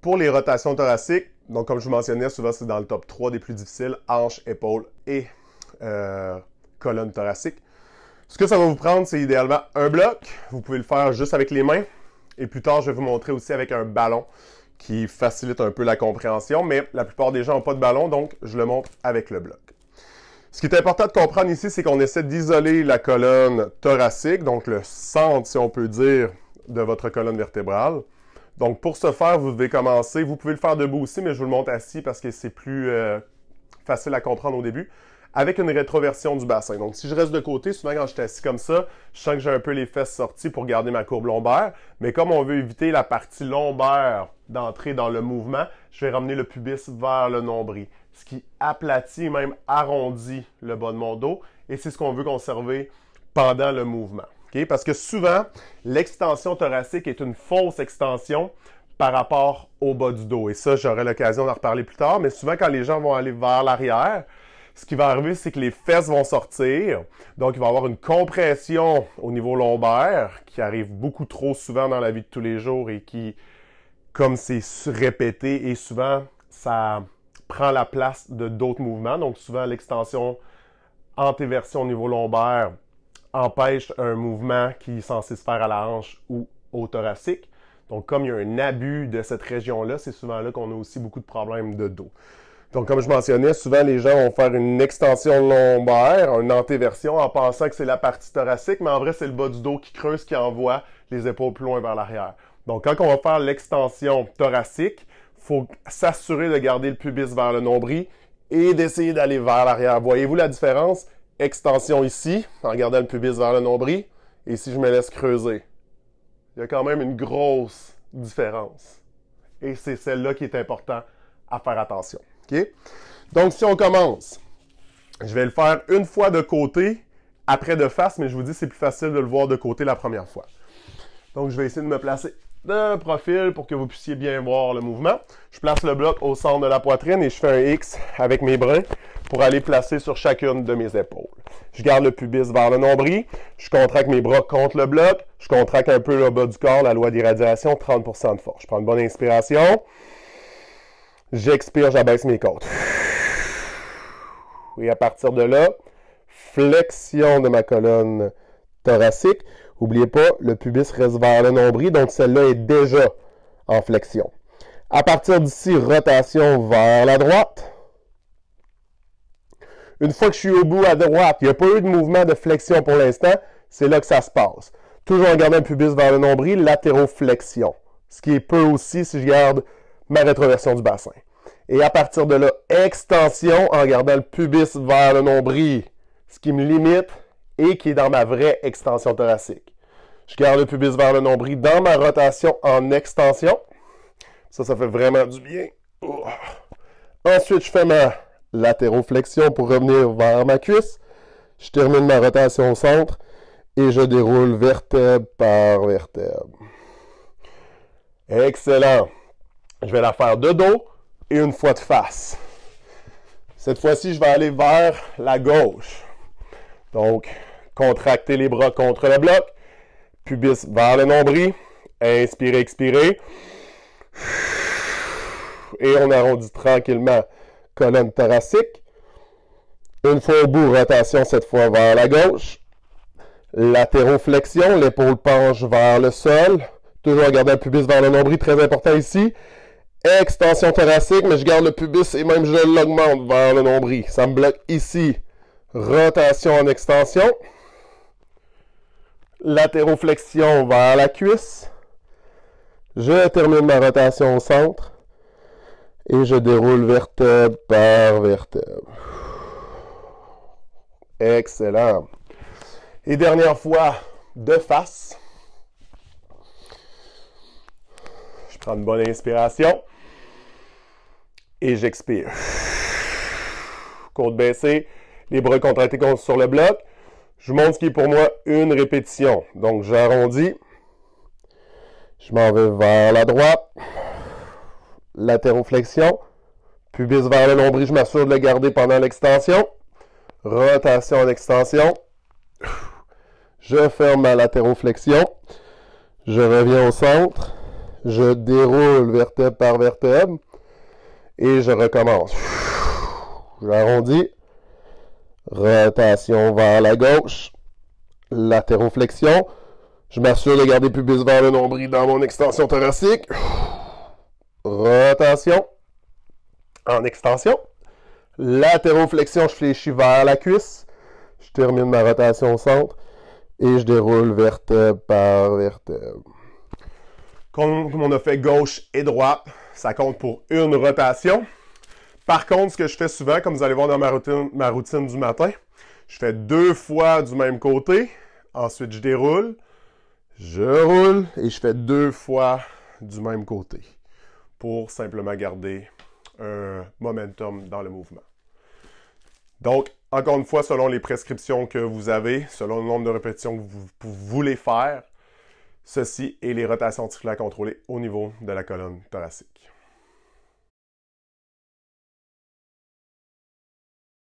pour les rotations thoraciques, donc comme je vous mentionnais, souvent c'est dans le top 3 des plus difficiles, hanches, épaules et colonne thoracique. Ce que ça va vous prendre, c'est idéalement un bloc. Vous pouvez le faire juste avec les mains. Et plus tard, je vais vous montrer aussi avec un ballon qui facilite un peu la compréhension, mais la plupart des gens n'ont pas de ballon, donc je le montre avec le bloc. Ce qui est important de comprendre ici, c'est qu'on essaie d'isoler la colonne thoracique, donc le centre, si on peut dire, de votre colonne vertébrale. Donc pour ce faire, vous devez commencer, vous pouvez le faire debout aussi, mais je vous le montre assis parce que c'est plus facile à comprendre au début, avec une rétroversion du bassin. Donc si je reste de côté, souvent quand je suis assis comme ça, je sens que j'ai un peu les fesses sorties pour garder ma courbe lombaire, mais comme on veut éviter la partie lombaire d'entrer dans le mouvement, je vais ramener le pubis vers le nombril, ce qui aplatit et même arrondit le bas de mon dos, et c'est ce qu'on veut conserver pendant le mouvement. Okay? Parce que souvent, l'extension thoracique est une fausse extension par rapport au bas du dos. Et ça, j'aurai l'occasion d'en reparler plus tard, mais souvent quand les gens vont aller vers l'arrière, ce qui va arriver, c'est que les fesses vont sortir. Donc, il va y avoir une compression au niveau lombaire qui arrive beaucoup trop souvent dans la vie de tous les jours et qui, comme c'est répété, et souvent, ça prend la place de d'autres mouvements. Donc, souvent, l'extension antéversion au niveau lombaire empêche un mouvement qui est censé se faire à la hanche ou au thoracique. Donc, comme il y a un abus de cette région-là, c'est souvent là qu'on a aussi beaucoup de problèmes de dos. Donc, comme je mentionnais, souvent les gens vont faire une extension lombaire, une antéversion, en pensant que c'est la partie thoracique, mais en vrai, c'est le bas du dos qui creuse, qui envoie les épaules plus loin vers l'arrière. Donc, quand on va faire l'extension thoracique, il faut s'assurer de garder le pubis vers le nombril et d'essayer d'aller vers l'arrière. Voyez-vous la différence? Extension ici, en gardant le pubis vers le nombril, et si je me laisse creuser. Il y a quand même une grosse différence. Et c'est celle-là qui est important à faire attention. Okay? Donc, si on commence, je vais le faire une fois de côté, après de face, mais je vous dis, c'est plus facile de le voir de côté la première fois. Donc, je vais essayer de me placer de profil pour que vous puissiez bien voir le mouvement. Je place le bloc au centre de la poitrine et je fais un X avec mes bras pour aller placer sur chacune de mes épaules. Je garde le pubis vers le nombril, je contracte mes bras contre le bloc, je contracte un peu le bas du corps, la loi d'irradiation, 30% de force. Je prends une bonne inspiration, j'expire, j'abaisse mes côtes. Et à partir de là, flexion de ma colonne thoracique. N'oubliez pas, le pubis reste vers le nombril, donc celle-là est déjà en flexion. À partir d'ici, rotation vers la droite. Une fois que je suis au bout à droite, il n'y a pas eu de mouvement de flexion pour l'instant, c'est là que ça se passe. Toujours en gardant le pubis vers le nombril, latéroflexion. Ce qui est peu aussi si je garde ma rétroversion du bassin. Et à partir de là, extension en gardant le pubis vers le nombril, ce qui me limite et qui est dans ma vraie extension thoracique. Je garde le pubis vers le nombril dans ma rotation en extension. Ça fait vraiment du bien. Ensuite, je fais ma latéroflexion pour revenir vers ma cuisse. Je termine ma rotation au centre et je déroule vertèbre par vertèbre. Excellent. Je vais la faire de dos et une fois de face. Cette fois-ci, je vais aller vers la gauche. Donc, contractez les bras contre le bloc. Pubis vers le nombril. Inspirez, expirez. Et on arrondit tranquillement colonne thoracique. Une fois au bout, rotation cette fois vers la gauche. Latéroflexion, l'épaule penche vers le sol. Toujours garder le pubis vers le nombril, très important ici. Extension thoracique, mais je garde le pubis et même je l'augmente vers le nombril. Ça me bloque ici. Rotation en extension. Latéroflexion vers la cuisse. Je termine ma rotation au centre. Et je déroule vertèbre par vertèbre. Excellent. Et dernière fois, de face. Je prends une bonne inspiration. Et j'expire. Côte baissée, les bras contractés sur le bloc. Je vous montre ce qui est pour moi une répétition. Donc, j'arrondis. Je m'en vais vers la droite. Latéroflexion. Pubis vers le nombril, je m'assure de le garder pendant l'extension. Rotation en extension. Je ferme ma latéroflexion. Je reviens au centre. Je déroule vertèbre par vertèbre. Et je recommence. J'arrondis. Rotation vers la gauche. Latéroflexion. Je m'assure de garder pubis vers le nombril dans mon extension thoracique. Rotation. En extension. Latéroflexion, je fléchis vers la cuisse. Je termine ma rotation au centre. Et je déroule vertèbre par vertèbre. Comme on a fait gauche et droite, ça compte pour une rotation. Par contre, ce que je fais souvent, comme vous allez voir dans ma routine du matin, je fais 2 fois du même côté. Ensuite, je déroule. Je roule et je fais 2 fois du même côté pour simplement garder un momentum dans le mouvement. Donc, encore une fois, selon les prescriptions que vous avez, selon le nombre de répétitions que vous voulez faire, ceci est les rotations articulaires contrôlées au niveau de la colonne thoracique.